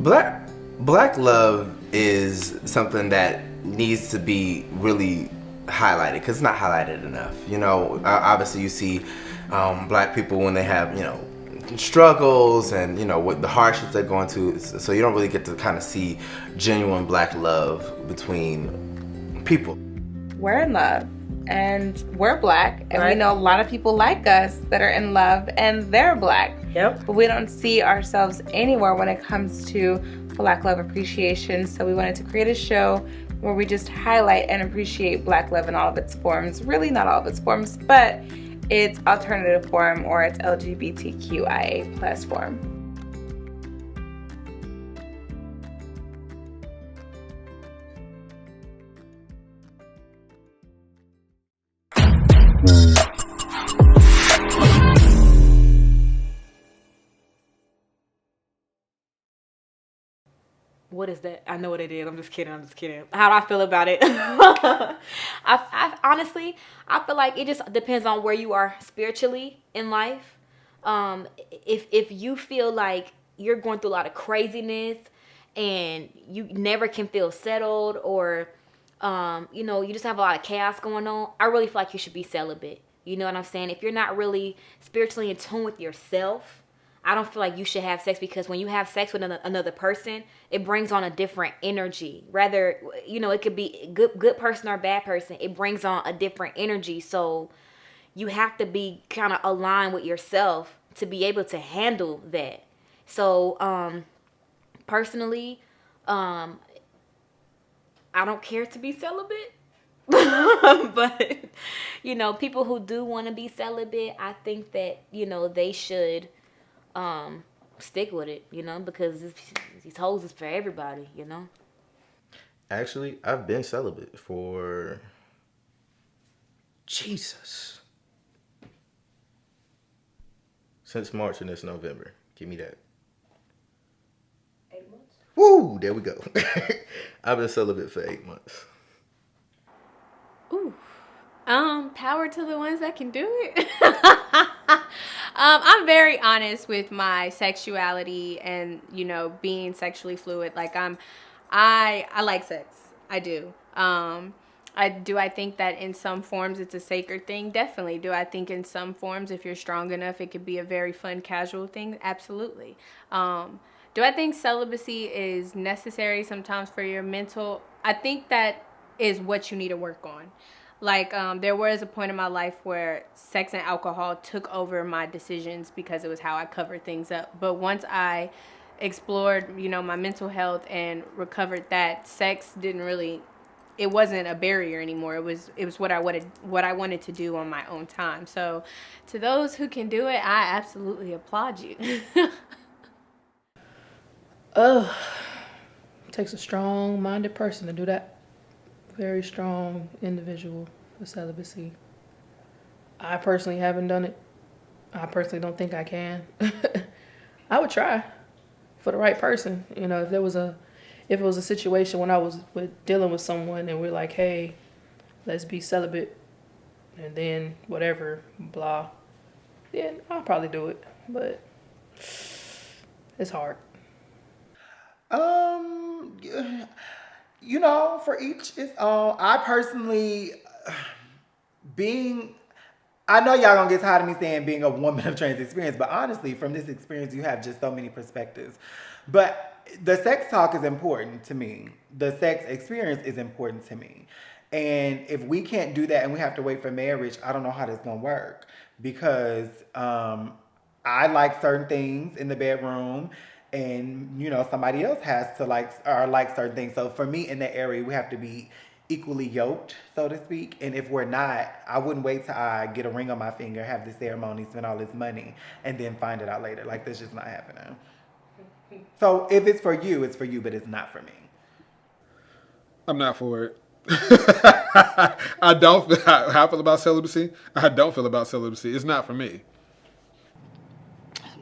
Black love is something that needs to be really highlighted because it's not highlighted enough. You know, obviously you see black people when they have, you know, struggles and, you know, what the hardships they're going to, so you don't really get to kind of see genuine black love between people. We're in love and we're black, and right. We know a lot of people like us that are in love and they're black. Yep. But we don't see ourselves anywhere when it comes to Black love appreciation. So we wanted to create a show where we just highlight and appreciate Black love in all of its forms. Really not all of its forms, but its alternative form or its LGBTQIA plus form. What is that? I know what it is. I'm just kidding. How do I feel about it? I honestly, I feel like it just depends on where you are spiritually in life. If you feel like you're going through a lot of craziness and you never can feel settled, or you know, you just have a lot of chaos going on, I really feel like you should be celibate. You know what I'm saying? If you're not really spiritually in tune with yourself, I don't feel like you should have sex, because when you have sex with another person, it brings on a different energy. Rather, you know, it could be good person or bad person. It brings on a different energy. So you have to be kind of aligned with yourself to be able to handle that. So personally, I don't care to be celibate. But, you know, people who do want to be celibate, I think that, you know, they should stick with it, you know, because these hoes is for everybody, you know. Actually, I've been celibate for Jesus since March and this November. Give me that. 8 months. Woo! There we go. I've been celibate for 8 months. Ooh. Power to the ones that can do it. I'm very honest with my sexuality and, you know, being sexually fluid. Like I like sex. I do. I think that in some forms it's a sacred thing? Definitely. Do I think in some forms, if you're strong enough, it could be a very fun, casual thing? Absolutely. Do I think celibacy is necessary sometimes for your mental? I think that is what you need to work on. Like, there was a point in my life where sex and alcohol took over my decisions because it was how I covered things up. But once I explored, you know, my mental health and recovered that, sex didn't really, it wasn't a barrier anymore. It was what I wanted to do on my own time. So to those who can do it, I absolutely applaud you. It takes a strong-minded person to do that. Very strong individual for celibacy. I personally haven't done it. I personally don't think I can. I would try for the right person. You know, if it was a situation when I was dealing with someone and we're like, hey, let's be celibate, and then whatever, blah, then I'll probably do it. But it's hard. You know, for each its own. I personally, I know y'all gonna get tired of me saying being a woman of trans experience, but honestly, from this experience, you have just so many perspectives. But the sex talk is important to me. The sex experience is important to me. And if we can't do that and we have to wait for marriage, I don't know how this is gonna work. Because I like certain things in the bedroom, and you know, somebody else has to like certain things. So for me in that area, we have to be equally yoked, so to speak. And if we're not, I wouldn't wait till I get a ring on my finger, have the ceremony, spend all this money, and then find it out later. Like, that's just not happening. So if it's for you, it's for you, but it's not for me. I'm not for it. I don't feel how I feel about celibacy. I don't feel about celibacy. It's not for me.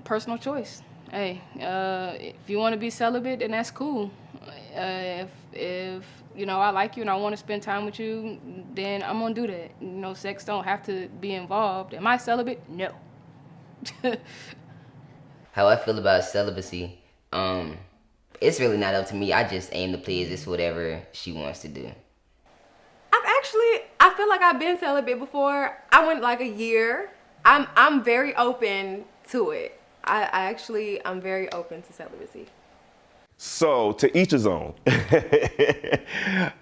Personal choice. Hey, if you want to be celibate, then that's cool. If you know, I like you and I want to spend time with you, then I'm gonna do that. You know, sex don't have to be involved. Am I celibate? No. How I feel about celibacy, It's really not up to me. I just aim to please. It's whatever she wants to do. I feel like I've been celibate before. I went like a year. I'm very open to it. I'm very open to celibacy. So, to each his own.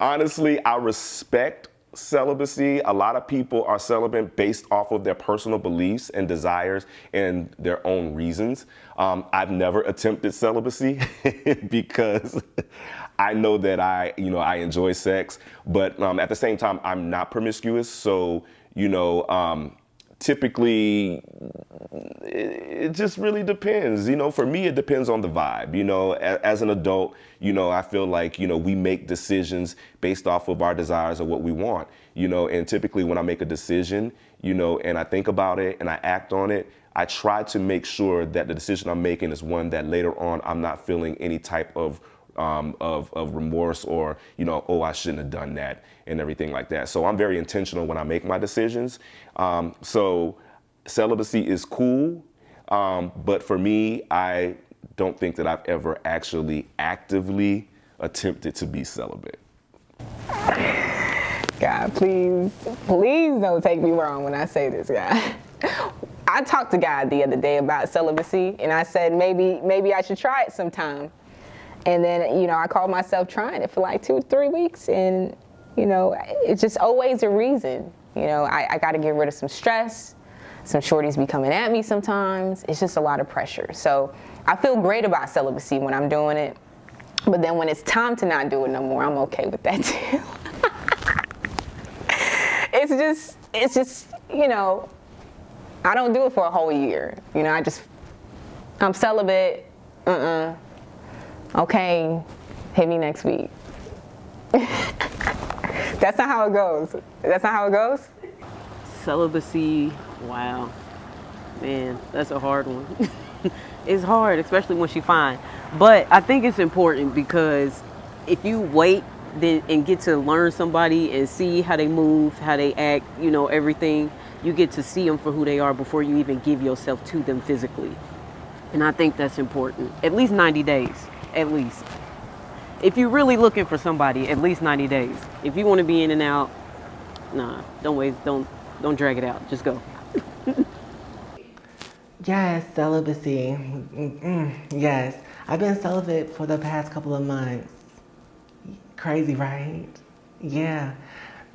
Honestly, I respect celibacy. A lot of people are celibate based off of their personal beliefs and desires and their own reasons. I've never attempted celibacy because I know that I enjoy sex, but at the same time, I'm not promiscuous. So, typically, it just really depends. For me, it depends on the vibe. As an adult, I feel like, we make decisions based off of our desires or what we want, and typically when I make a decision, and I think about it and I act on it, I try to make sure that the decision I'm making is one that later on I'm not feeling any type of remorse or, oh, I shouldn't have done that and everything like that. So I'm very intentional when I make my decisions. So celibacy is cool. But for me, I don't think that I've ever actually actively attempted to be celibate. God, please don't take me wrong when I say this, God. I talked to God the other day about celibacy, and I said maybe I should try it sometime. And then, I called myself trying it for like 2-3 weeks, and, it's just always a reason. I got to get rid of some stress. Some shorties be coming at me sometimes. It's just a lot of pressure. So I feel great about celibacy when I'm doing it. But then when it's time to not do it no more, I'm okay with that too. It's just, I don't do it for a whole year. I'm celibate. Okay, hit me next week. That's not how it goes. Celibacy, wow. Man, that's a hard one. It's hard, especially once you find. But I think it's important because if you wait and get to learn somebody and see how they move, how they act, everything, you get to see them for who they are before you even give yourself to them physically. And I think that's important. At least 90 days, at least. If you're really looking for somebody, at least 90 days. If you want to be in and out, nah, don't wait, don't drag it out. Just go. Yes, celibacy. Yes, I've been celibate for the past couple of months. Crazy, right? Yeah,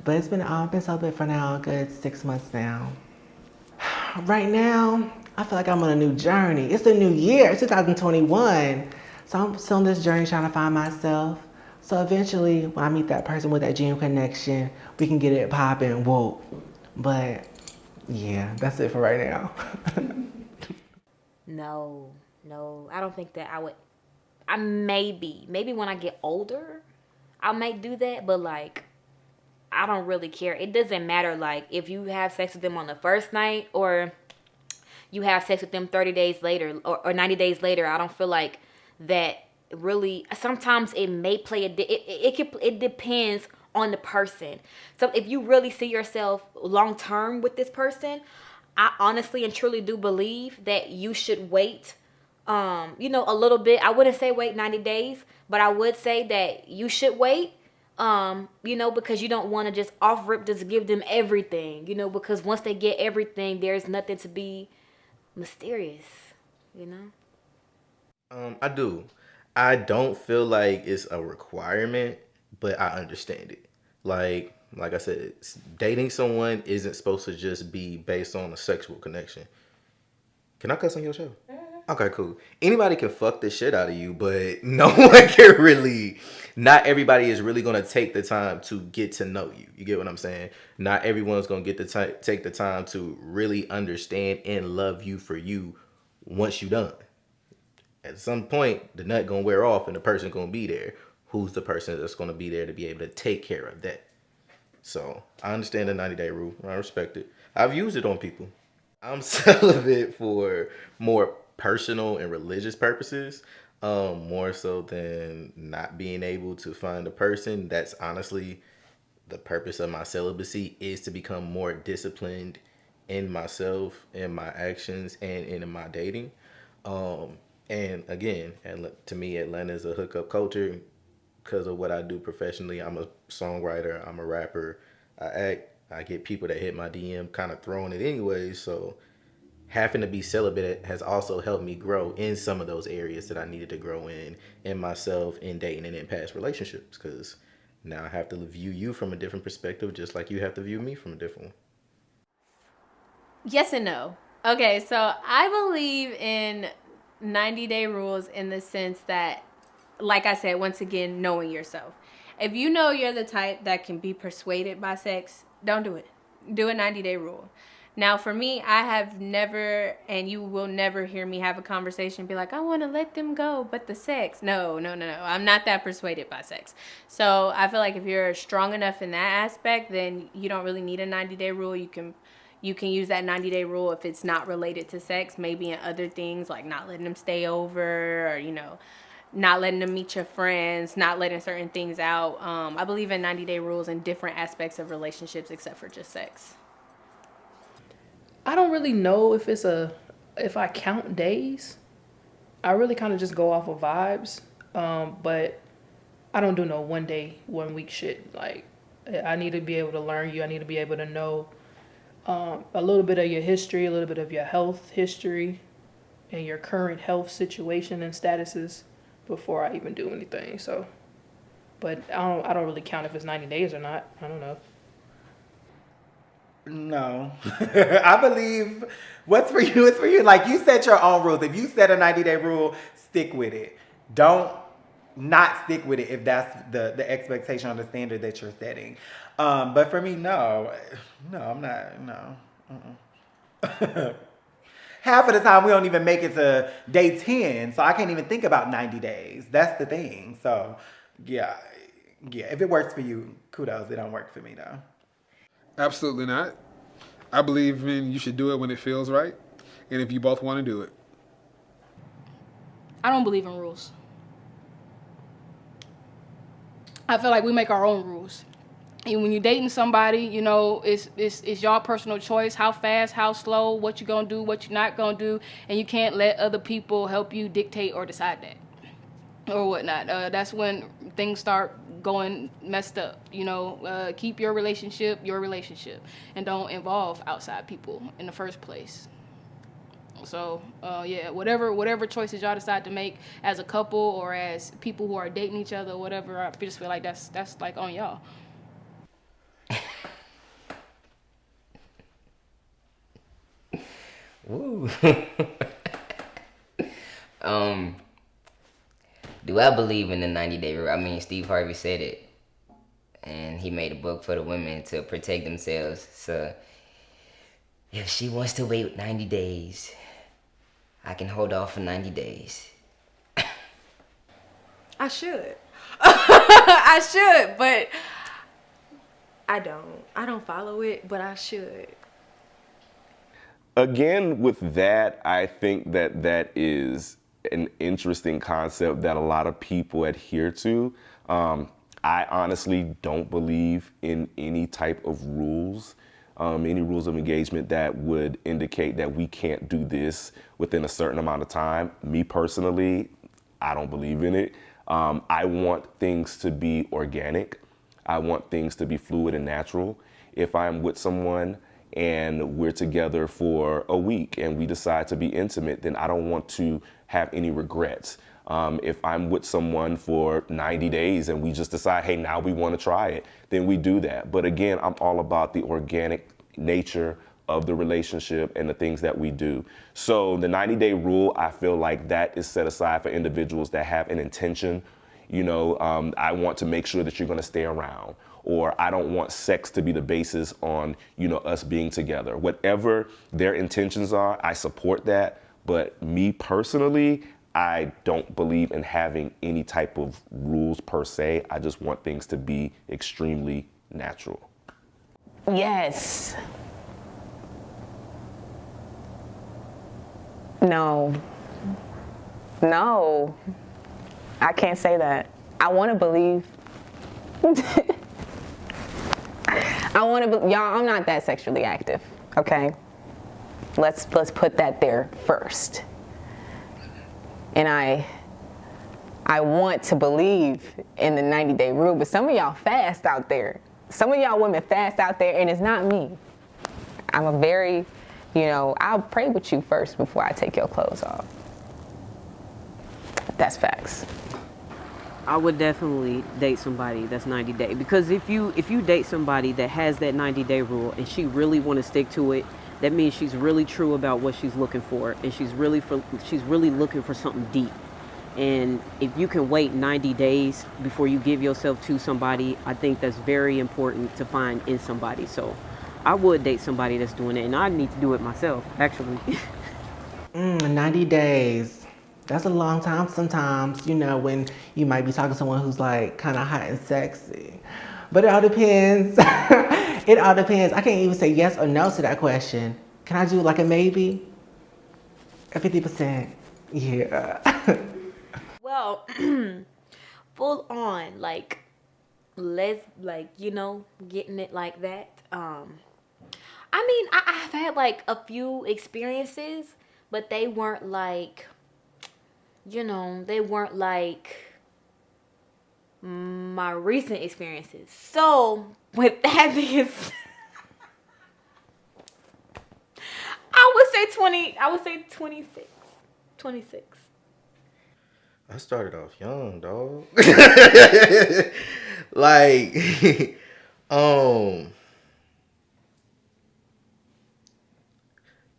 but I've been celibate for now a good 6 months now. Right now, I feel like I'm on a new journey. It's a new year, it's 2021. So I'm still on this journey trying to find myself. So eventually, when I meet that person with that genuine connection, we can get it popping, whoa. But yeah, that's it for right now. No, I don't think that I would. Maybe when I get older, I may do that, but like, I don't really care. It doesn't matter, like, if you have sex with them on the first night or you have sex with them 30 days later or 90 days later. I don't feel like that really. Sometimes it may play it depends on the person. So if you really see yourself long term with this person, I honestly and truly do believe that you should wait a little bit. I wouldn't say wait 90 days, but I would say that you should wait because you don't want to just off rip just give them everything, because once they get everything, there's nothing to be mysterious, I do. I don't feel like it's a requirement, but I understand it. Like I said, dating someone isn't supposed to just be based on a sexual connection. Can I cuss on your show? Okay, cool. Anybody can fuck the shit out of you, but no one can really. Not everybody is really gonna take the time to get to know you. You get what I'm saying? Not everyone's gonna get take the time to really understand and love you for you once you're done. At some point, the nut gonna wear off, and the person gonna be there. Who's the person that's gonna be there to be able to take care of that? So I understand the 90-day rule. I respect it. I've used it on people. I'm celibate for more personal and religious purposes, more so than not being able to find a person. That's honestly the purpose of my celibacy, is to become more disciplined in myself, in my actions, and in my dating. And again, to me, Atlanta is a hookup culture because of what I do professionally. I'm a songwriter, I'm a rapper, I act, I get people that hit my DM kind of throwing it anyways. So having to be celibate has also helped me grow in some of those areas that I needed to grow in myself, in dating, and in past relationships. Because now I have to view you from a different perspective, just like you have to view me from a different one. Yes and no. Okay, so I believe in 90-day rules in the sense that, like I said, once again, knowing yourself. If you know you're the type that can be persuaded by sex, don't do it. Do a 90-day rule. Now, for me, I have never, and you will never hear me have a conversation, be like, I want to let them go, but the sex. No. I'm not that persuaded by sex. So I feel like if you're strong enough in that aspect, then you don't really need a 90-day rule. You can use that 90-day rule if it's not related to sex, maybe in other things like not letting them stay over, or, not letting them meet your friends, not letting certain things out. I believe in 90-day rules in different aspects of relationships except for just sex. I don't really know if I count days. I really kind of just go off of vibes. But I don't do no 1 day, 1 week shit. Like, I need to be able to learn you. I need to be able to know a little bit of your history, a little bit of your health history, and your current health situation and statuses before I even do anything. So, but I don't really count if it's 90 days or not. I don't know. No. I believe what's for you is for you. Like, you set your own rules. If you set a 90-day rule, stick with it. Don't not stick with it if that's the expectation or the standard that you're setting. But for me, no, I'm not, no. Half of the time, we don't even make it to day 10, so I can't even think about 90 days. That's the thing. So, yeah, if it works for you, kudos. It don't work for me, though. Absolutely not. I believe you should do it when it feels right, and if you both want to do it. I don't believe in rules. I feel like we make our own rules. And when you're dating somebody, it's your personal choice, how fast, how slow, what you're going to do, what you're not going to do, and you can't let other people help you dictate or decide that or whatnot. That's when things start going messed up. Keep your relationship, and don't involve outside people in the first place. So, whatever choices y'all decide to make as a couple or as people who are dating each other, whatever, I just feel like that's like on y'all. Woo. Do I believe in the 90-day rule? I mean, Steve Harvey said it, and he made a book for the women to protect themselves. So if she wants to wait 90 days, I can hold off for 90 days. I should. I should, but I don't. I don't follow it, but I should. Again, with that, I think that is an interesting concept that a lot of people adhere to. I honestly don't believe in any type of rules, any rules of engagement that would indicate that we can't do this within a certain amount of time. Me personally, I don't believe in it. I want things to be organic. I want things to be fluid and natural. If I'm with someone and we're together for a week and we decide to be intimate, then I don't want to have any regrets. If I'm with someone for 90 days and we just decide, hey, now we want to try it, then we do that. But again, I'm all about the organic nature of the relationship and the things that we do. So the 90-day rule, I feel like that is set aside for individuals that have an intention. I want to make sure that you're going to stay around, or I don't want sex to be the basis on, us being together. Whatever their intentions are, I support that. But me personally, I don't believe in having any type of rules per se. I just want things to be extremely natural. Yes. No. I can't say that. I want to believe. Y'all, I'm not that sexually active, okay? Let's put that there first. And I want to believe in the 90-day rule, but some of y'all fast out there. Some of y'all women fast out there, and it's not me. I'm a very, I'll pray with you first before I take your clothes off. That's facts. I would definitely date somebody that's 90 day, because if you date somebody that has that 90-day rule and she really want to stick to it, that means she's really true about what she's looking for, and she's really looking for something deep. And if you can wait 90 days before you give yourself to somebody, I think that's very important to find in somebody. So I would date somebody that's doing it, and I need to do it myself, actually. 90 days. That's a long time sometimes, when you might be talking to someone who's like kind of hot and sexy. But it all depends. It all depends. I can't even say yes or no to that question. Can I do like a maybe? A 50%? Yeah. Well, full on, getting it like that. I've had like a few experiences, but they weren't like, they weren't like my recent experiences. So with that being said, I would say 26. 26. I started off young, dog. Like,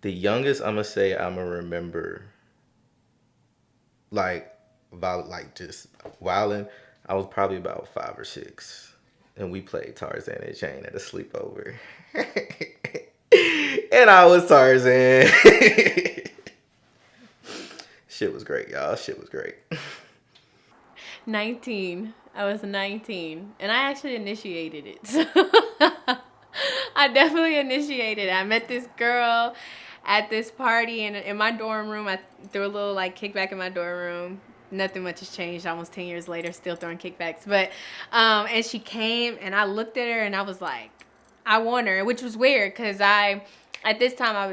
the youngest I'ma say I'ma remember, just wilding, I was probably about 5 or 6, and we played Tarzan and Jane at a sleepover, and I was Tarzan. Shit was great, y'all. Shit was great. 19. I was 19, and I actually initiated it. So I definitely initiated it. I met this girl at this party in my dorm room. I threw a little kickback in my dorm room. Nothing much has changed almost 10 years later, still throwing kickbacks. But and she came, and I looked at her, and I was like, I want her, which was weird because at this time I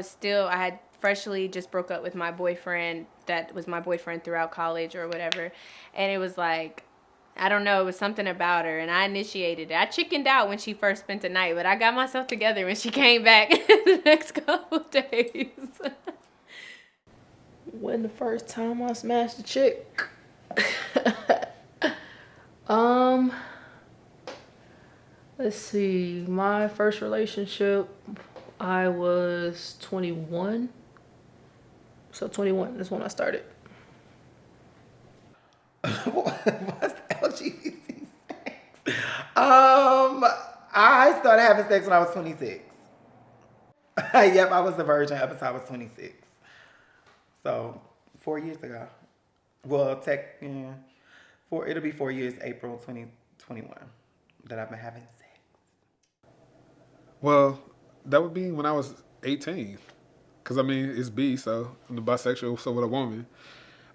had freshly just broke up with my boyfriend that was my boyfriend throughout college or whatever. And it was like, I don't know, it was something about her, and I initiated it. I chickened out when she first spent the night, but I got myself together when she came back the next couple of days. When the first time I smashed a chick? Let's see. My first relationship, I was 21. So 21 is when I started. What's LGBT sex? I started having sex when I was 26. Yep, I was a virgin up until I was 26. So 4 years ago. Well, it'll be 4 years, April 2021, that I've been having sex. Well, that would be when I was 18. Because, it's B, so I'm the bisexual, so with a woman.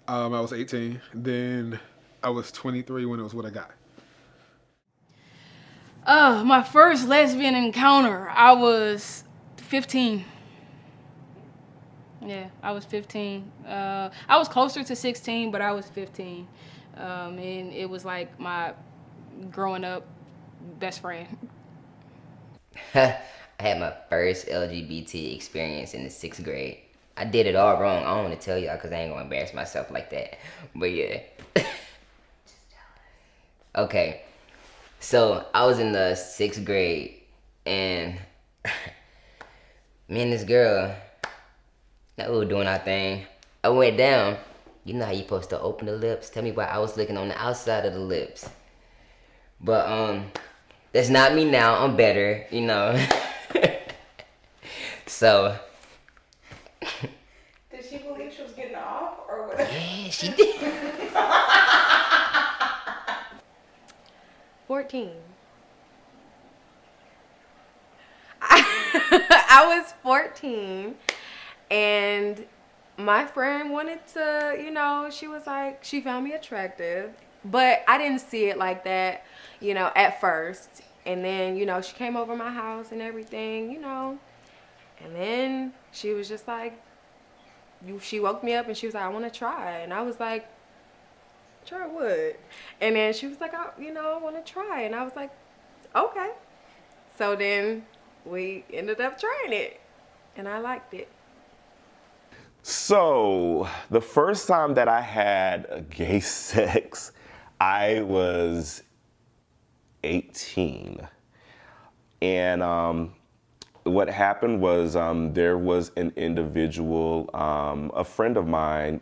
I was 18. Then I was 23 when it was what I got. My first lesbian encounter, I was 15. Yeah, I was 15. I was closer to 16, but I was 15. And it was like my growing up best friend. I had my first LGBT experience in the 6th grade. I did it all wrong. I don't want to tell y'all because I ain't going to embarrass myself like that. But yeah. Okay. So I was in the 6th grade, and me and this girl, we were doing our thing. I went down. You know how you supposed to open the lips? Tell me why I was looking on the outside of the lips. But that's not me now. I'm better, So. Did she believe she was getting off or what? Yeah, she did. 14. I was 14, and my friend wanted to, she was like, she found me attractive, but I didn't see it like that, at first. And then, she came over my house and everything, and then she was just like, she woke me up and she was like, I want to try. And I was like, try what? And then she was like, I want to try. And I was like, okay. So then we ended up trying it, and I liked it. So the first time that I had gay sex, I was 18. And what happened was there was an individual, a friend of mine,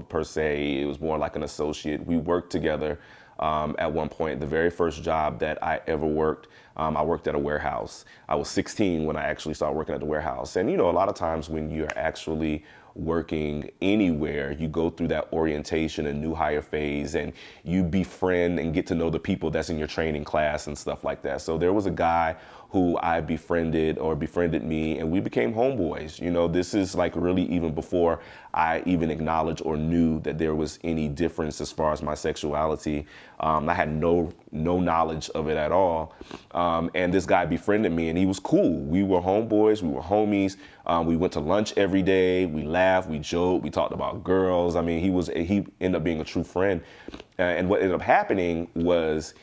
per se, it was more like an associate. We worked together at one point. The very first job that I ever worked, I worked at a warehouse. I was 16 when I actually started working at the warehouse. And, a lot of times when you're actually working anywhere, you go through that orientation and new hire phase, and you befriend and get to know the people that's in your training class and stuff like that. So there was a guy who I befriended me, and we became homeboys. This is like really even before I even acknowledged or knew that there was any difference as far as my sexuality. I had no knowledge of it at all. And this guy befriended me, and he was cool. We were homeboys, we were homies. We went to lunch every day. We laughed, we joked, we talked about girls. I mean, he ended up being a true friend. And what ended up happening was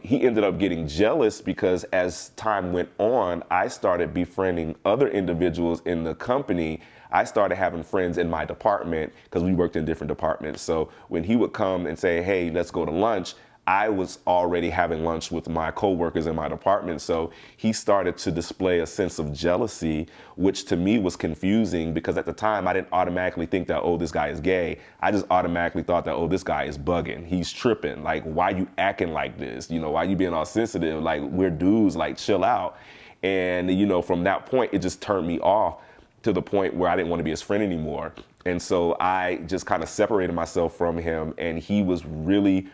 he ended up getting jealous because as time went on, I started befriending other individuals in the company. I started having friends in my department because we worked in different departments. So when he would come and say, hey, let's go to lunch, I was already having lunch with my coworkers in my department. So he started to display a sense of jealousy, which to me was confusing because at the time I didn't automatically think that, oh, this guy is gay. I just automatically thought that, oh, this guy is bugging. He's tripping. Like, why you acting like this? Why you being all sensitive? Like, we're dudes, like, chill out. And, from that point, it just turned me off to the point where I didn't want to be his friend anymore. And so I just kind of separated myself from him, and he was really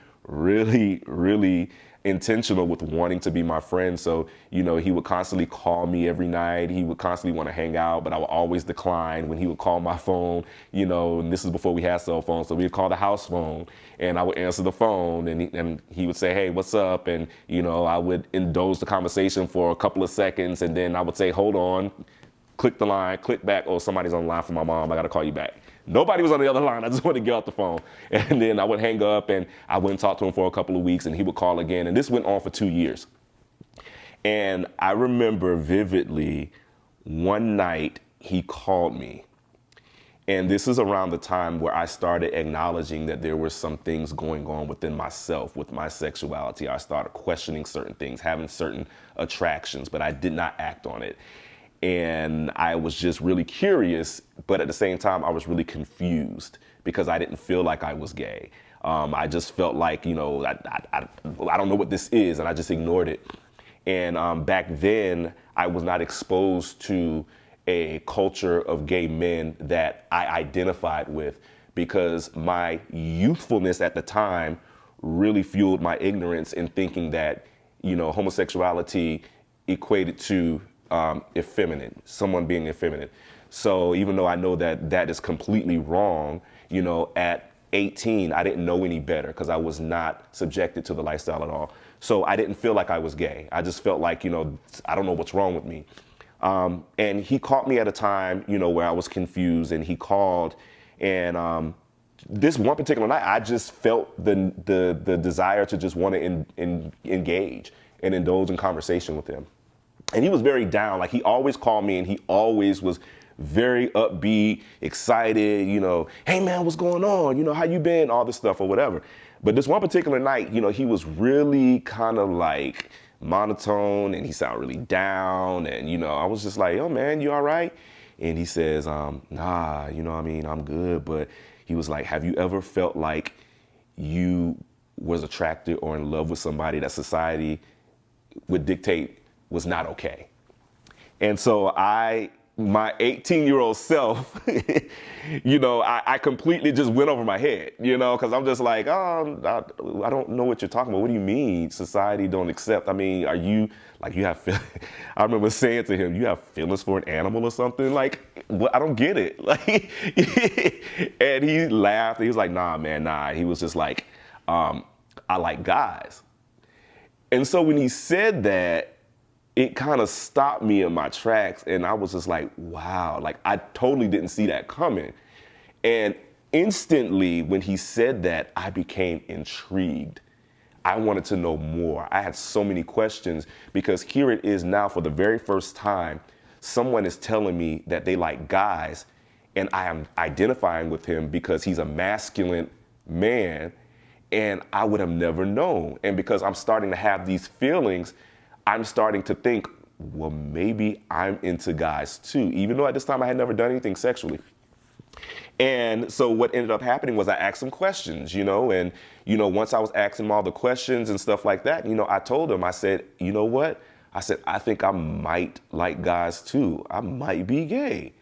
intentional with wanting to be my friend. So, he would constantly call me every night. He would constantly want to hang out, but I would always decline when he would call my phone, and this is before we had cell phones. So we'd call the house phone, and I would answer the phone, and he would say, hey, what's up? And, I would indulge the conversation for a couple of seconds, and then I would say, hold on, click the line, click back. Oh, somebody's on the line for my mom. I got to call you back. Nobody was on the other line. I just wanted to get off the phone. And then I would hang up, and I wouldn't talk to him for a couple of weeks, and he would call again. And this went on for 2 years. And I remember vividly one night he called me. And this is around the time where I started acknowledging that there were some things going on within myself, with my sexuality. I started questioning certain things, having certain attractions, but I did not act on it. And I was just really curious, but at the same time, I was really confused because I didn't feel like I was gay. I just felt like, I don't know what this is, and I just ignored it. And back then, I was not exposed to a culture of gay men that I identified with because my youthfulness at the time really fueled my ignorance in thinking that, homosexuality equated to effeminate, someone being effeminate. So even though I know that that is completely wrong, at 18, I didn't know any better because I was not subjected to the lifestyle at all. So I didn't feel like I was gay. I just felt like, I don't know what's wrong with me. And he caught me at a time, where I was confused, and he called, and this one particular night, I just felt the desire to just want to engage and indulge in conversation with him. And he was very down. Like, he always called me, and he always was very upbeat, excited, hey man, what's going on? How you been? All this stuff or whatever. But this one particular night, he was really kind of like monotone, and he sounded really down. And, I was just like, yo man, you all right? And he says, nah, I'm good. But he was like, have you ever felt like you was attracted or in love with somebody that society would dictate was not okay? And so my 18-year-old self, I completely just went over my head, because I'm just like, oh, I don't know what you're talking about. What do you mean society don't accept? I mean, are you, like, you have, I remember saying to him, you have feelings for an animal or something? Like, what? I don't get it. Like, and he laughed. He was like, nah, man, nah. He was just like, I like guys. And so when he said that, it kind of stopped me in my tracks, and I was just like, wow, like I totally didn't see that coming. And instantly when he said that, I became intrigued. I wanted to know more. I had so many questions, because here it is now, for the very first time, someone is telling me that they like guys, and I am identifying with him because he's a masculine man, and I would have never known. And because I'm starting to have these feelings, I'm starting to think, well, maybe I'm into guys too, even though at this time I had never done anything sexually. And so what ended up happening was I asked some questions, and, once I was asking him all the questions and stuff like that, I told him, I said, you know what? I said, I think I might like guys too. I might be gay.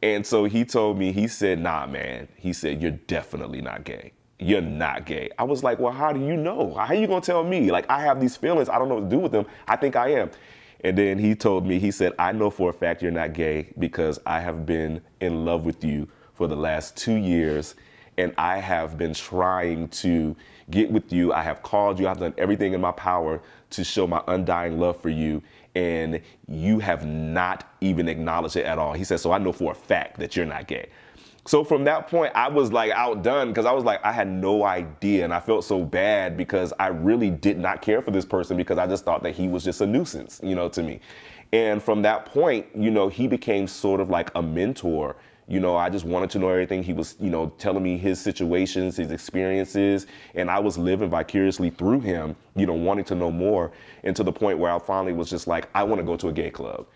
And so he told me, he said, nah, man. He said, you're definitely not gay. You're not gay. I was like, well, how do you know? How are you gonna tell me? Like, I have these feelings. I don't know what to do with them. I think I am. And then he told me, he said, I know for a fact you're not gay because I have been in love with you for the last 2 years, and I have been trying to get with you. I have called you. I've done everything in my power to show my undying love for you, and you have not even acknowledged it at all. He said, so I know for a fact that you're not gay. So from that point, I was like outdone, because I was like, I had no idea. And I felt so bad because I really did not care for this person, because I just thought that he was just a nuisance, to me. And from that point, he became sort of like a mentor. I just wanted to know everything. He was, telling me his situations, his experiences, and I was living vicariously through him, wanting to know more, and to the point where I finally was just like, I want to go to a gay club.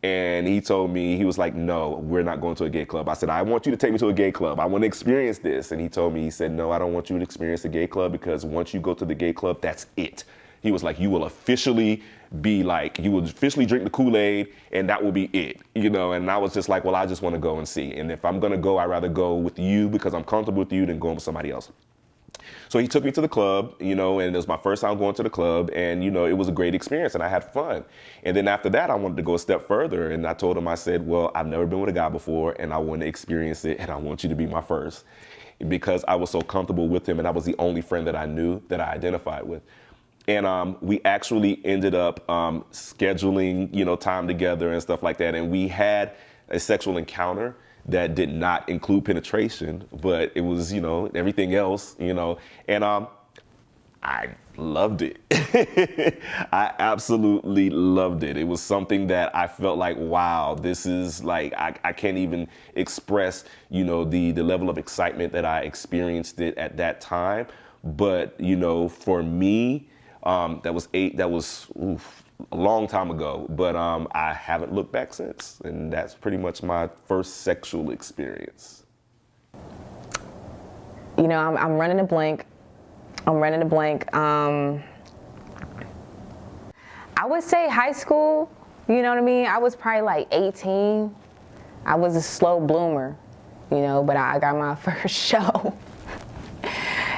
And he told me, he was like, no, we're not going to a gay club. I said, I want you to take me to a gay club. I want to experience this. And he told me, he said, no, I don't want you to experience a gay club, because once you go to the gay club, that's it. He was like, you will officially be like, you will officially drink the Kool-Aid, and that will be it, And I was just like, well, I just want to go and see. And if I'm going to go, I'd rather go with you because I'm comfortable with you than going with somebody else. So he took me to the club, and it was my first time going to the club, and, it was a great experience, and I had fun. And then after that, I wanted to go a step further, and I told him, I said, well, I've never been with a guy before, and I want to experience it, and I want you to be my first, because I was so comfortable with him, and I was the only friend that I knew that I identified with. And we actually ended up scheduling, time together and stuff like that, and we had a sexual encounter that did not include penetration, but it was, everything else, and I loved it. I absolutely loved it. It was something that I felt like, wow, this is like, I can't even express, the level of excitement that I experienced it at that time. But, for me, that was a long time ago, but I haven't looked back since, and that's pretty much my first sexual experience. I'm running a blank. I would say high school, you know what I mean? I was probably like 18. I was a slow bloomer, but I got my first show.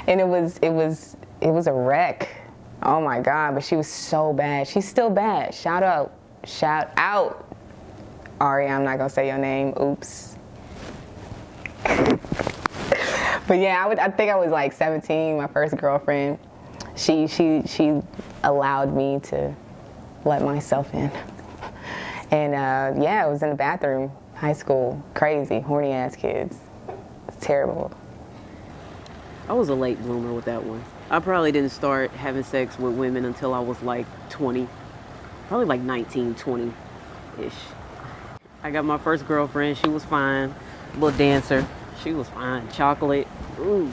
And it was a wreck. Oh my God, but she was so bad. She's still bad. Shout out. Ari, I'm not gonna say your name, oops. But yeah, I think I was like 17, my first girlfriend. She allowed me to let myself in. And yeah, it was in the bathroom, high school, crazy, horny ass kids. It's terrible. I was a late bloomer with that one. I probably didn't start having sex with women until I was like 20, probably like 19, 20-ish. I got my first girlfriend. She was fine, little dancer. She was fine, chocolate, ooh.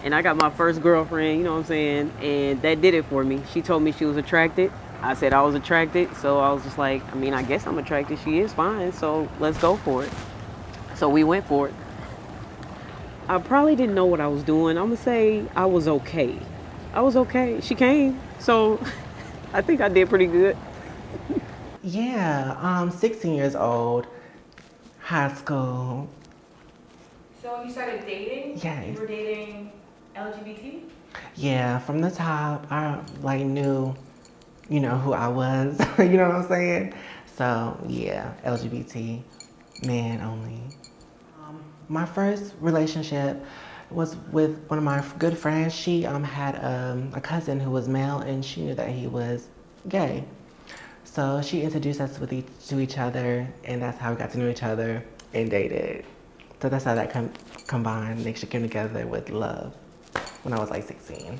And I got my first girlfriend, you know what I'm saying? And that did it for me. She told me she was attracted. I said I was attracted, so I was just like, I guess I'm attracted. She is fine, so let's go for it. So we went for it. I probably didn't know what I was doing. I'm gonna say I was okay. She came, so I think I did pretty good. Yeah, 16 years old, high school. So you started dating? Yes. You were dating LGBT? Yeah, from the top, I knew, who I was, you know what I'm saying? So yeah, LGBT, man only. My first relationship was with one of my good friends. She had a cousin who was male, and she knew that he was gay. So she introduced us to each other, and that's how we got to know each other and dated. So that's how that combined mixture came together with love when I was like 16.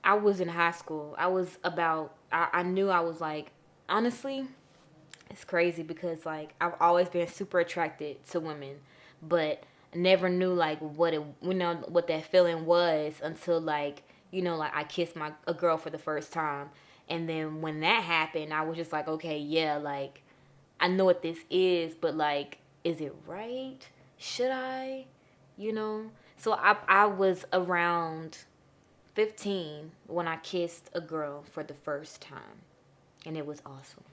I was in high school. I knew I was like, honestly, it's crazy because like I've always been super attracted to women, but never knew like what that feeling was until like, like I kissed a girl for the first time. And then when that happened, I was just like, okay, yeah, like I know what this is, but like, is it right? Should I? So I was around 15 when I kissed a girl for the first time, and it was awesome.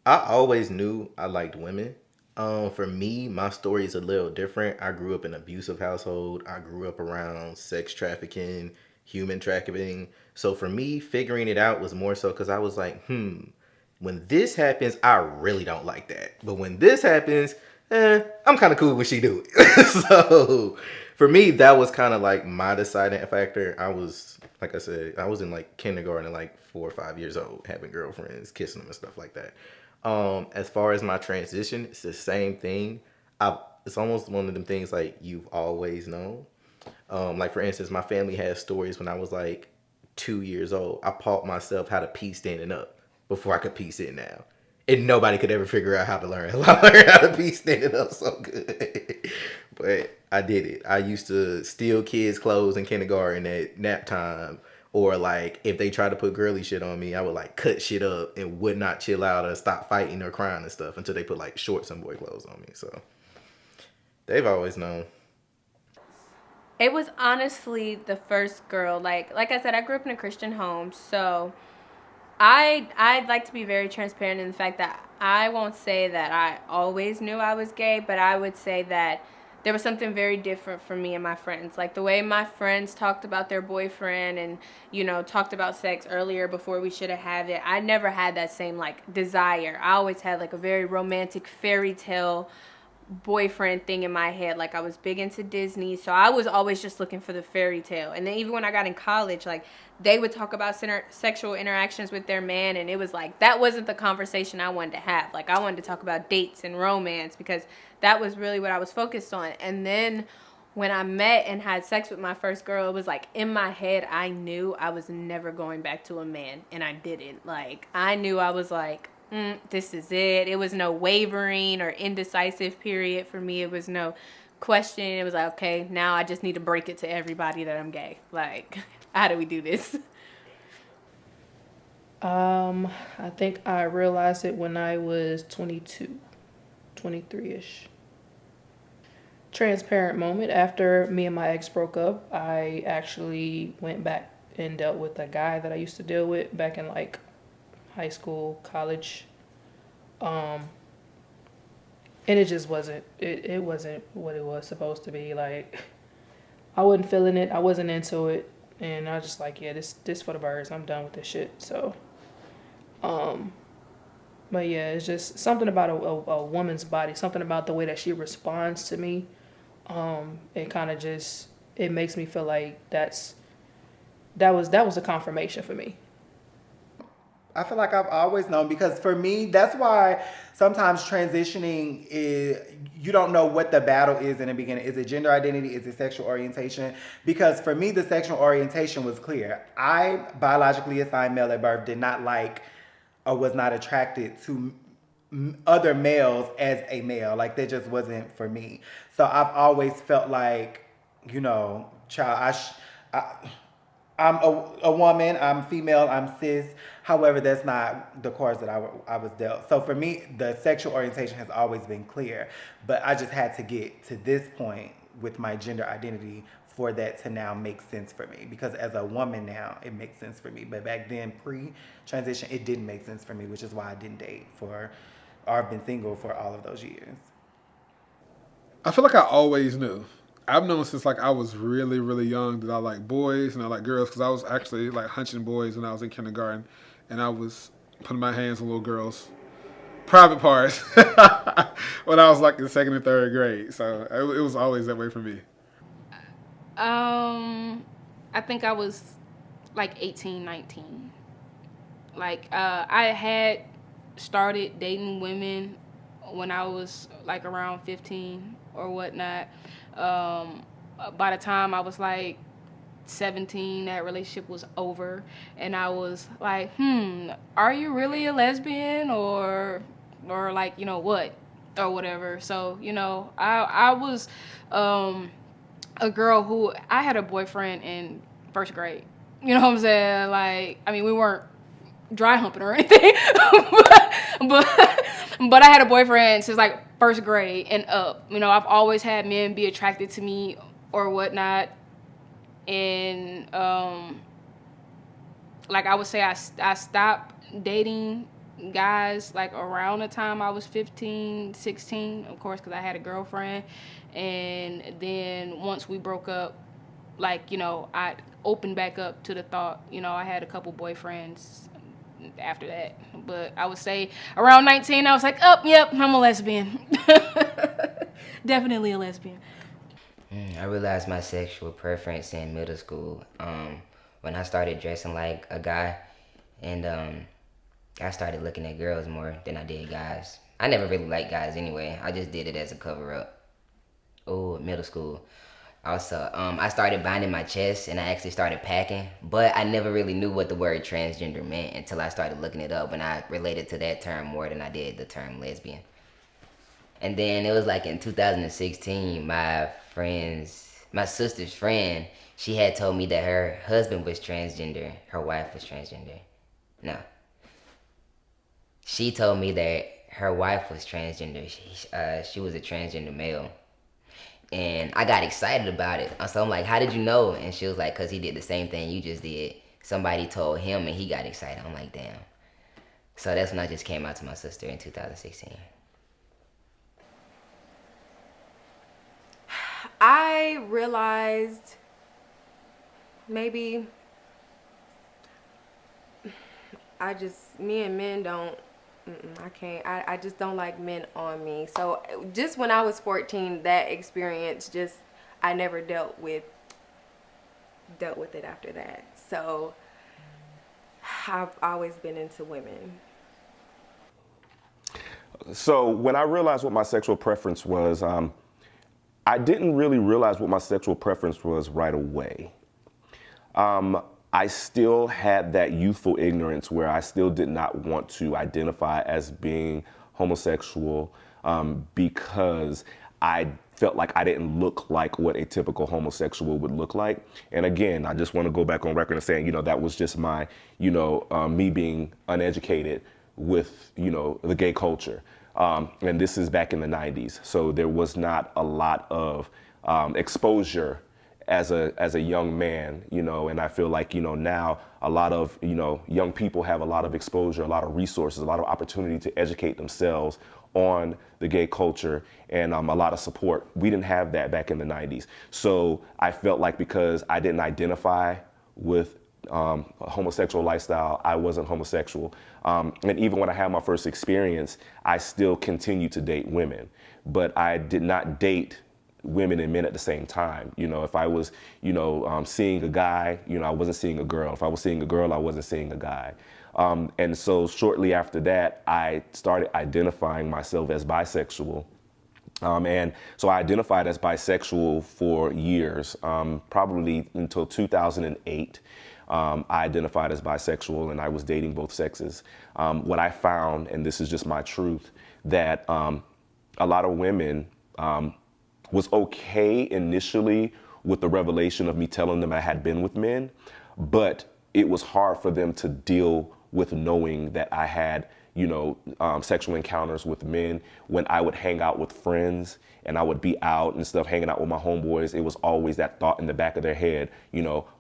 I always knew I liked women. For me, my story is a little different. I grew up in an abusive household. I grew up around sex trafficking, human trafficking. So for me, figuring it out was more so because I was like, when this happens, I really don't like that. But when this happens, I'm kind of cool when she do it. So for me, that was kind of like my deciding factor. I was, like I said, I was in like kindergarten, like 4 or 5 years old, having girlfriends, kissing them and stuff like that. As far as my transition, it's the same thing. It's almost one of them things like you've always known. Like for instance, my family has stories when I was like 2 years old. I taught myself how to pee standing up before I could pee sitting down. And nobody could ever figure out how to learn. I learned how to pee standing up so good. But I did it. I used to steal kids' clothes in kindergarten at nap time. Or like if they tried to put girly shit on me, I would like cut shit up and would not chill out or stop fighting or crying and stuff until they put like shorts and boy clothes on me. So they've always known. It was honestly the first girl. Like I said, I grew up in a Christian home, so I'd like to be very transparent in the fact that I won't say that I always knew I was gay, but I would say that there was something very different for me and my friends. Like the way my friends talked about their boyfriend and, talked about sex earlier before we should have had it. I never had that same like desire. I always had like a very romantic fairy tale boyfriend thing in my head. Like I was big into Disney, so I was always just looking for the fairy tale. And then even when I got in college, like they would talk about sexual interactions with their man, and it was like that wasn't the conversation I wanted to have. Like I wanted to talk about dates and romance because that was really what I was focused on. And then when I met and had sex with my first girl, it was like in my head I knew I was never going back to a man, and I didn't. Like I knew I was like, this is it. It was no wavering or indecisive period for me. It was no question. It was like, okay, now I just need to break it to everybody that I'm gay. Like, how do we do this? I think I realized it when I was 22, 23-ish. Transparent moment. After me and my ex broke up, I actually went back and dealt with a guy that I used to deal with back in like high school, college, and it just wasn't. It wasn't what it was supposed to be. Like I wasn't feeling it. I wasn't into it, and I was just like, yeah, this for the birds. I'm done with this shit. So, but yeah, it's just something about a woman's body, something about the way that she responds to me. It kind of just it makes me feel like that was a confirmation for me. I feel like I've always known because for me, that's why sometimes transitioning is, you don't know what the battle is in the beginning. Is it gender identity? Is it sexual orientation? Because for me, the sexual orientation was clear. I biologically assigned male at birth, did not like or was not attracted to other males as a male. Like that just wasn't for me. So I've always felt like, child, I'm a woman, I'm female, I'm cis. However, that's not the cards that I was dealt. So for me, the sexual orientation has always been clear. But I just had to get to this point with my gender identity for that to now make sense for me. Because as a woman now, it makes sense for me. But back then, pre-transition, it didn't make sense for me, which is why I didn't date or I've been single for all of those years. I feel like I always knew. I've known since like I was really, really young that I like boys and I like girls because I was actually like hunching boys when I was in kindergarten, and I was putting my hands on little girls' private parts when I was like in second and third grade. So it was always that way for me. I think I was like 18, 19. Like I had started dating women when I was like around 15 or whatnot. By the time I was like 17, that relationship was over, and I was like, are you really a lesbian or like, you know what, or whatever. So, you know, I was a girl who, I had a boyfriend in first grade. You know what I'm saying? Like, I mean, we weren't dry humping or anything, but I had a boyfriend since like first grade and up. You know, I've always had men be attracted to me or whatnot. And like I would say, I stopped dating guys like around the time I was 15, 16, of course, because I had a girlfriend. And then once we broke up, like, you know, I opened back up to the thought. You know, I had a couple boyfriends after that, but I would say around 19 I was like, oh yep, I'm a lesbian. Definitely a lesbian. I realized my sexual preference in middle school when I started dressing like a guy, and I started looking at girls more than I did guys. I never really liked guys anyway. I just did it as a cover up. Oh, middle school. Also, I started binding my chest, and I actually started packing, but I never really knew what the word transgender meant until I started looking it up, and I related to that term more than I did the term lesbian. And then it was like in 2016, my sister's friend, she had told me that her husband was transgender, her wife was transgender. No. She told me that her wife was transgender. She was a transgender male. And I got excited about it. So I'm like, how did you know? And she was like, because he did the same thing you just did. Somebody told him and he got excited. I'm like, damn. So that's when I just came out to my sister in 2016. I realized maybe me and men don't, I can't, I just don't like men on me. So just when I was 14, that experience just, I never dealt with it after that. So I've always been into women. So when I realized what my sexual preference was, I didn't really realize what my sexual preference was right away. I still had that youthful ignorance where I still did not want to identify as being homosexual because I felt like I didn't look like what a typical homosexual would look like. And again, I just want to go back on record and saying, that was just my, me being uneducated with, the gay culture. And this is back in the 90s. So there was not a lot of exposure as a young man, and I feel like, now a lot of, young people have a lot of exposure, a lot of resources, a lot of opportunity to educate themselves on the gay culture and a lot of support. We didn't have that back in the 90s. So I felt like because I didn't identify with a homosexual lifestyle, I wasn't homosexual. And even when I had my first experience, I still continued to date women, but I did not date women and men at the same time. If I was, seeing a guy, I wasn't seeing a girl. If I was seeing a girl, I wasn't seeing a guy. And so shortly after that, I started identifying myself as bisexual. And so I identified as bisexual for years, probably until 2008. I identified as bisexual and I was dating both sexes. What I found, and this is just my truth, that a lot of women was okay initially with the revelation of me telling them I had been with men, but it was hard for them to deal with knowing that I had, sexual encounters with men. When I would hang out with friends and I would be out and stuff, hanging out with my homeboys, it was always that thought in the back of their head,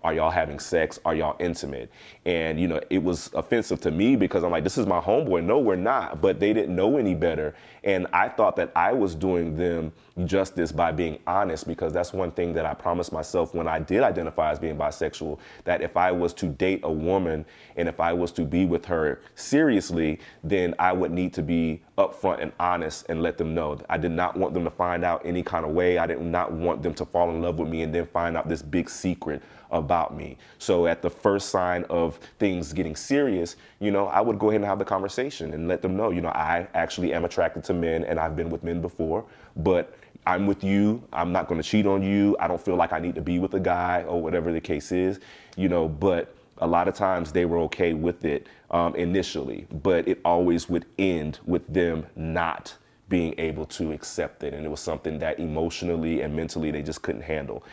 are y'all having sex? Are y'all intimate? And, it was offensive to me because I'm like, this is my homeboy. No, we're not. But they didn't know any better. And I thought that I was doing them justice by being honest, because that's one thing that I promised myself when I did identify as being bisexual, that if I was to date a woman and if I was to be with her seriously, then I would need to be upfront and honest and let them know. I did not want them to find find out any kind of way. I did not want them to fall in love with me and then find out this big secret about me. So at the first sign of things getting serious, you know, I would go ahead and have the conversation and let them know, you know, I actually am attracted to men and I've been with men before, but I'm with you. I'm not going to cheat on you. I don't feel like I need to be with a guy or whatever the case is, you know, but a lot of times they were okay with it initially, but it always would end with them not being able to accept it. And it was something that emotionally and mentally they just couldn't handle.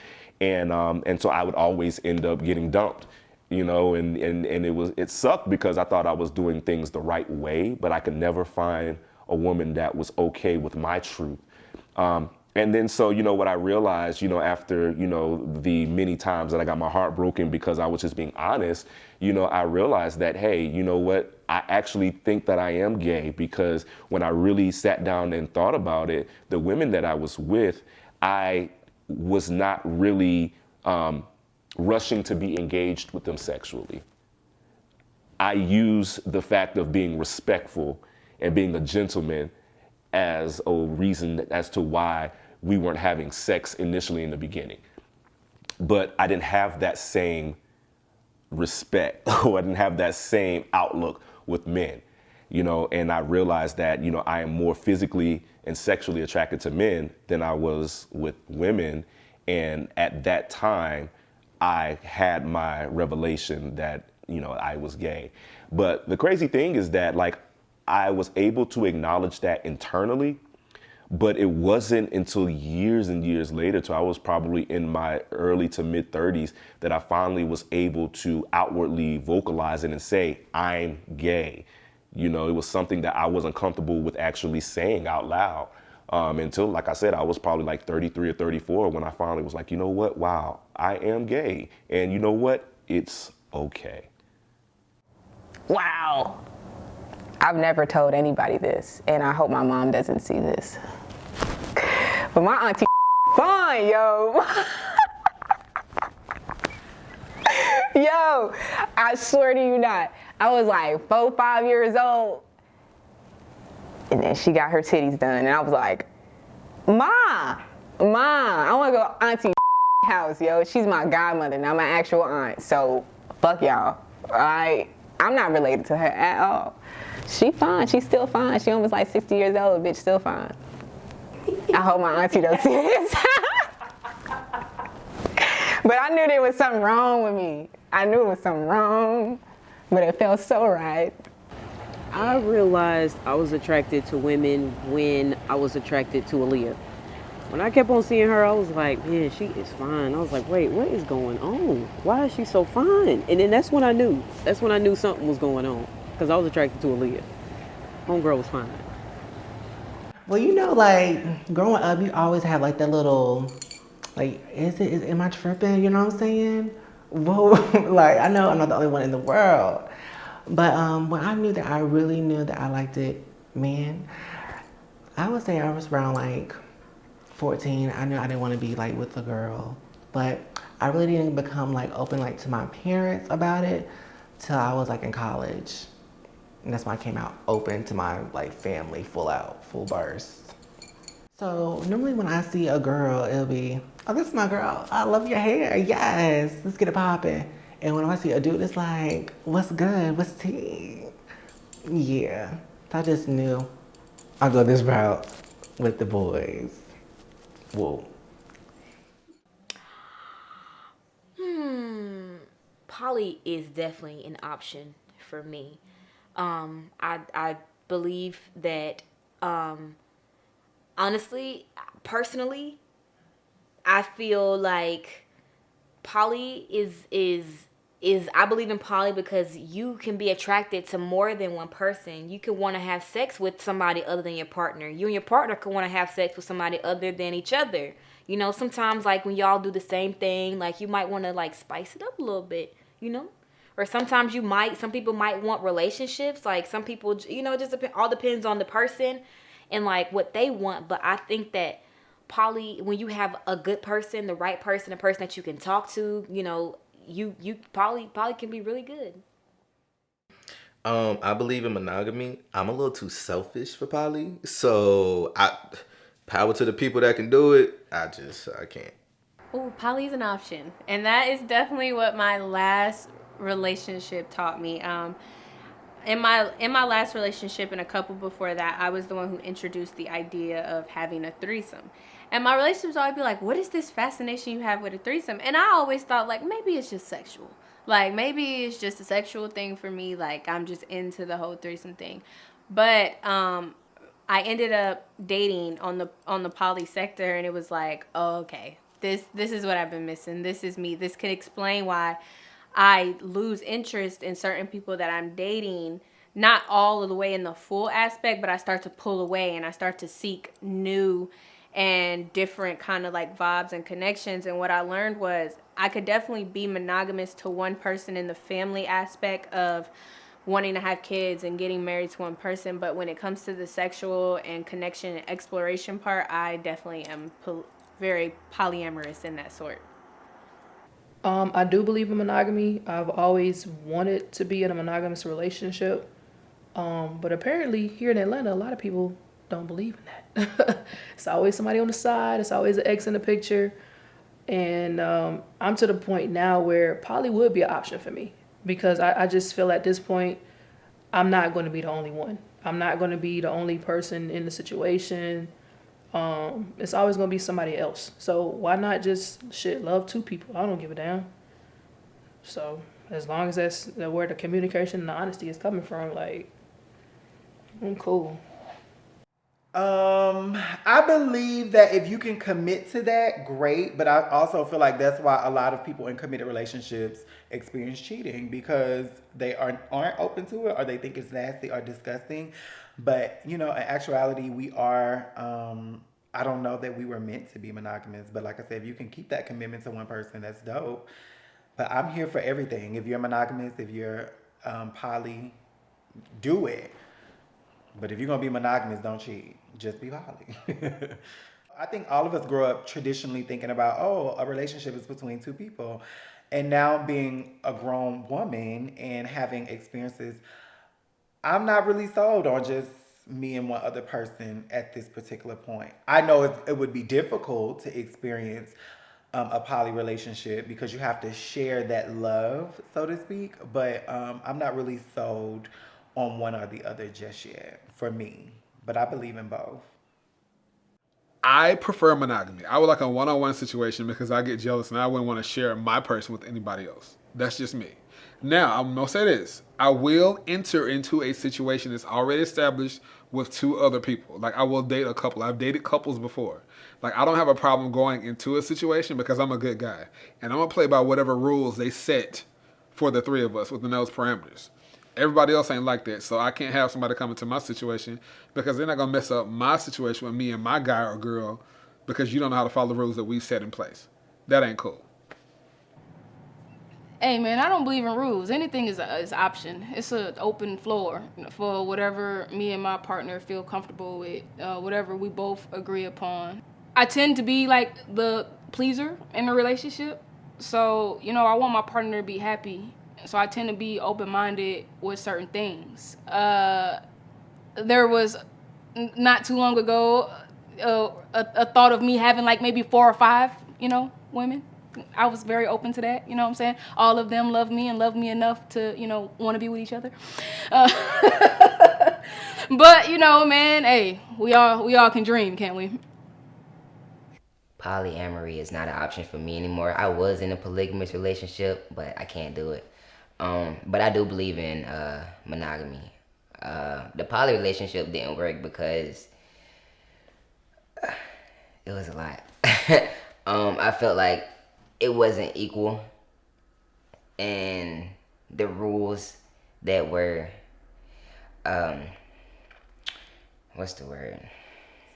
And so I would always end up getting dumped, you know, and it sucked because I thought I was doing things the right way, but I could never find a woman that was okay with my truth. And then so, you know, what I realized, you know, after, you know, the many times that I got my heart broken because I was just being honest, you know, I realized that, hey, you know what, I actually think that I am gay, because when I really sat down and thought about it, the women that I was with, I was not really rushing to be engaged with them sexually. I use the fact of being respectful and being a gentleman as a reason as to why we weren't having sex initially in the beginning. But I didn't have that same respect, or I didn't have that same outlook with men, you know, and I realized that, you know, I am more physically and sexually attracted to men than I was with women. And at that time, I had my revelation that, you know, I was gay. But the crazy thing is that, like, I was able to acknowledge that internally, but it wasn't until years and years later, till I was probably in my early to mid 30s, that I finally was able to outwardly vocalize it and say, I'm gay. You know, it was something that I wasn't comfortable with actually saying out loud until, like I said, I was probably like 33 or 34 when I finally was like, you know what, wow, I am gay. And you know what, it's okay. Wow. I've never told anybody this, and I hope my mom doesn't see this. But my auntie fine, yo. Yo, I swear to you not. I was like 4, 5 years old, and then she got her titties done, and I was like, Ma, I want to go to auntie house, yo. She's my godmother, not my actual aunt, so fuck y'all. I'm not related to her at all. She fine, she's still fine. She almost like 60 years old, bitch, still fine. I hope my auntie don't see this. But I knew there was something wrong with me. I knew it was something wrong, but it felt so right. I realized I was attracted to women when I was attracted to Aaliyah. When I kept on seeing her, I was like, man, she is fine. I was like, wait, what is going on? Why is she so fine? And then that's when I knew. That's when I knew something was going on, because I was attracted to Aaliyah. Homegirl was fine. Well, you know, like, growing up, you always have, like, that little, like, am I tripping? You know what I'm saying? Whoa, like, I know I'm not the only one in the world. But when I knew that I really knew that I liked it, man, I would say I was around, like, 14. I knew I didn't want to be, like, with a girl. But I really didn't become, like, open, like, to my parents about it till I was, like, in college. And that's when I came out open to my, like, family, full burst. So normally when I see a girl, it'll be, oh, this is my girl. I love your hair. Yes, let's get it popping. And when I see a dude, it's like, what's good? What's tea? Yeah, I just knew I'll go this route with the boys. Whoa. Poly is definitely an option for me. I believe that, honestly, personally, I feel like poly is I believe in poly because you can be attracted to more than one person. You can want to have sex with somebody other than your partner. You and your partner can want to have sex with somebody other than each other. You know, sometimes, like, when y'all do the same thing, like, you might want to, like, spice it up a little bit, you know? Or sometimes some people might want relationships. Like, some people, you know, it just all depends on the person and, like, what they want. But I think that poly, when you have a good person, the right person, a person that you can talk to, you know, poly can be really good. I believe in monogamy. I'm a little too selfish for poly, so power to the people that can do it. I can't. Oh, poly is an option, and that is definitely what my last relationship taught me. In my last relationship and a couple before that, I was the one who introduced the idea of having a threesome. And my relationships always be like, what is this fascination you have with a threesome? And I always thought, like, maybe it's just sexual. Like, maybe it's just a sexual thing for me. Like, I'm just into the whole threesome thing. But I ended up dating on the poly sector, and it was like, oh, okay, this is what I've been missing. This is me. This can explain why I lose interest in certain people that I'm dating, not all of the way in the full aspect, but I start to pull away and I start to seek new and different kind of like vibes and connections. And what I learned was I could definitely be monogamous to one person in the family aspect of wanting to have kids and getting married to one person. But when it comes to the sexual and connection and exploration part, I definitely am very polyamorous in that sort. I do believe in monogamy. I've always wanted to be in a monogamous relationship. But apparently here in Atlanta, a lot of people don't believe in that. It's always somebody on the side. It's always an ex in the picture. And I'm to the point now where poly would be an option for me, because I just feel at this point, I'm not going to be the only one. I'm not going to be the only person in the situation. It's always going to be somebody else. So why not just love two people? I don't give a damn. So as long as that's where the communication and the honesty is coming from, like, I'm cool. I believe that if you can commit to that, great. But I also feel like that's why a lot of people in committed relationships experience cheating, because they aren't open to it, or they think it's nasty or disgusting. But, you know, in actuality, we are, I don't know that we were meant to be monogamous. But like I said, if you can keep that commitment to one person, that's dope. But I'm here for everything. If you're monogamous, if you're poly, do it. But if you're going to be monogamous, don't cheat. Just be poly. I think all of us grow up traditionally thinking about, oh, a relationship is between two people. And now being a grown woman and having experiences, I'm not really sold on just me and one other person at this particular point. I know it would be difficult to experience a poly relationship because you have to share that love, so to speak. But I'm not really sold on one or the other just yet for me. But I believe in both. I prefer monogamy. I would like a one-on-one situation because I get jealous and I wouldn't want to share my person with anybody else. That's just me. Now, I'm going to say this. I will enter into a situation that's already established with two other people. Like, I will date a couple. I've dated couples before. Like, I don't have a problem going into a situation because I'm a good guy. And I'm going to play by whatever rules they set for the three of us within those parameters. Everybody else ain't like that, so I can't have somebody come into my situation because they're not going to mess up my situation with me and my guy or girl because you don't know how to follow the rules that we've set in place. That ain't cool. Hey, man, I don't believe in rules. Anything is option. It's an open floor for whatever me and my partner feel comfortable with, whatever we both agree upon. I tend to be like the pleaser in a relationship, so, you know, I want my partner to be happy. So I tend to be open-minded with certain things. There was not too long ago a thought of me having like maybe 4 or 5, you know, women. I was very open to that, you know what I'm saying? All of them love me and love me enough to, you know, want to be with each other. But, you know, man, hey, we all can dream, can't we? Polyamory is not an option for me anymore. I was in a polygamous relationship, but I can't do it. But I do believe in monogamy. The poly relationship didn't work because it was a lot. I felt like it wasn't equal, and the rules that were what's the word?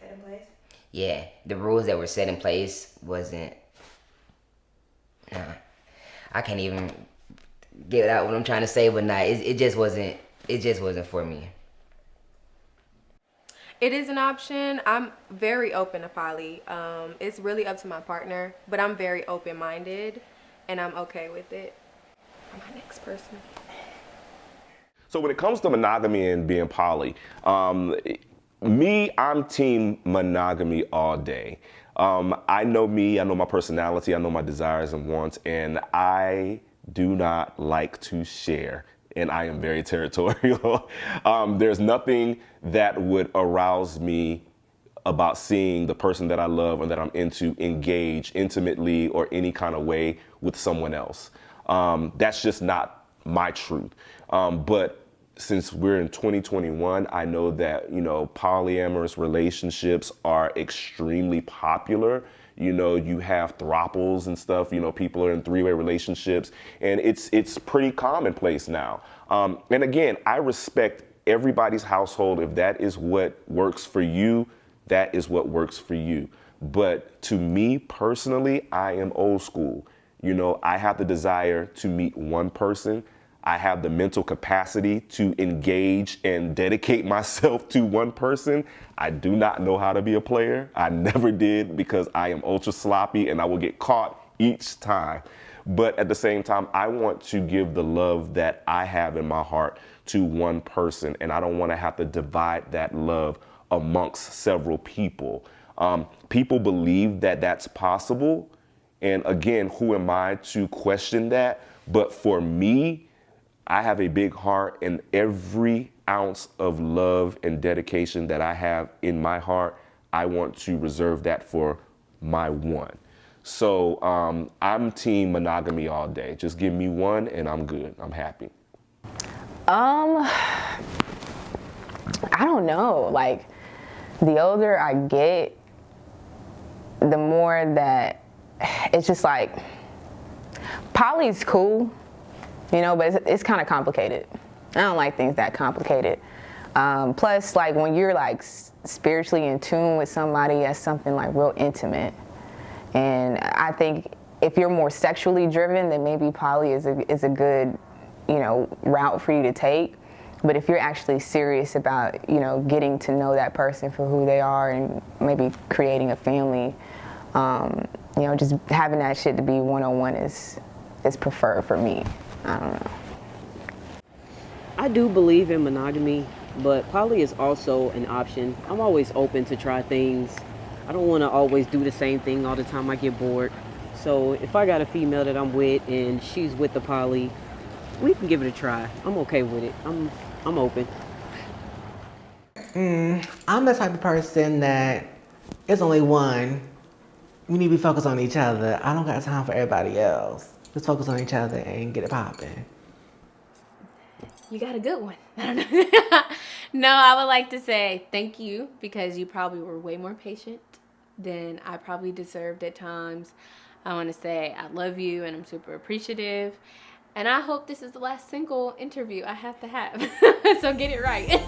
Set in place? Yeah, the rules that were set in place wasn't. I can't even get out what I'm trying to say, but nah, it just wasn't. It just wasn't for me. It is an option. I'm very open to poly. It's really up to my partner, but I'm very open-minded, and I'm okay with it. I'm my next person. So when it comes to monogamy and being poly, Me, I'm team monogamy all day. I know me, I know my personality, I know my desires and wants, and I do not like to share. And I am very territorial. There's nothing that would arouse me about seeing the person that I love and that I'm into engage intimately or any kind of way with someone else. That's just not my truth. But since we're in 2021, I know that, polyamorous relationships are extremely popular. You have throuples and stuff, people are in three-way relationships, and it's pretty commonplace now. And again, I respect everybody's household. If that is what works for you, that is what works for you. But to me personally, I am old school. I have the desire to meet one person. I have the mental capacity to engage and dedicate myself to one person. I do not know how to be a player. I never did, because I am ultra sloppy and I will get caught each time. But at the same time, I want to give the love that I have in my heart to one person, and I don't want to have to divide that love amongst several people. People believe that that's possible, and again, who am I to question that? But for me, I have a big heart, and every ounce of love and dedication that I have in my heart, I want to reserve that for my one. So I'm team monogamy all day. Just give me one and I'm good. I'm happy. I don't know. Like, the older I get, the more that it's just like, poly's cool, but it's kind of complicated. I don't like things that complicated. Plus, like, when you're like spiritually in tune with somebody, that's something like real intimate. And I think if you're more sexually driven, then maybe poly is a good, route for you to take. But if you're actually serious about, getting to know that person for who they are and maybe creating a family, just having that shit to be one-on-one is preferred for me. I don't know. I do believe in monogamy, but poly is also an option. I'm always open to try things. I don't want to always do the same thing all the time. I get bored. So if I got a female that I'm with and she's with the poly, we can give it a try. I'm okay with it. I'm open. I'm the type of person that it's only one. We need to be focused on each other. I don't got time for everybody else. Let's focus on each other and get it popping. You got a good one. I don't know. No, I would like to say thank you, because you probably were way more patient than I probably deserved at times. I want to say I love you and I'm super appreciative. And I hope this is the last single interview I have to have. So get it right.